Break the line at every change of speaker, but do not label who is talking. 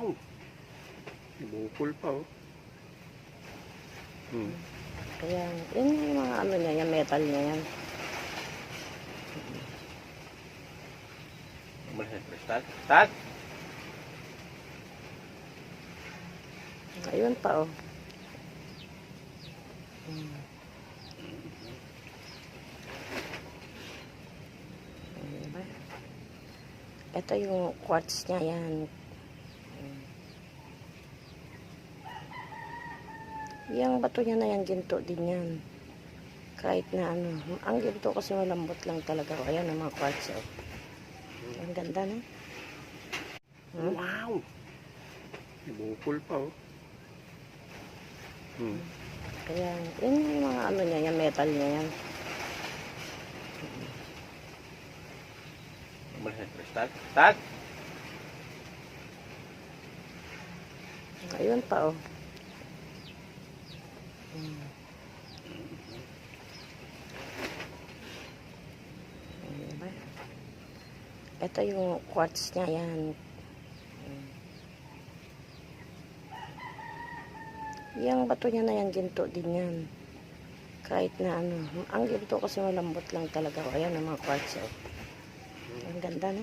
Wow! Bukol pa oh.
Kaya, yun yung mga ano niya, yung metal niya yan.
Umalis na kristal. Start!
Ayun pa oh. Diba? Ito yung quartz niya yan. Yung bato niya na yan, ginto din yan. Kahit na ano. Ang ginto kasi malambot lang talaga. Ayan ang mga quartz oh. Ang ganda na.
Wow! Bukol pa oh.
Kaya, yun yung mga ano niya, yung metal niya yan.
Umalis na kristal. Start!
Ayun pa oh. Diba? Ito yung quartz niya yan. Yung bato niya na yan, ginto din yan. Kahit na ano. Ang ginto kasi malambot lang talaga. Ayan ang mga quartz oh. Ang ganda na.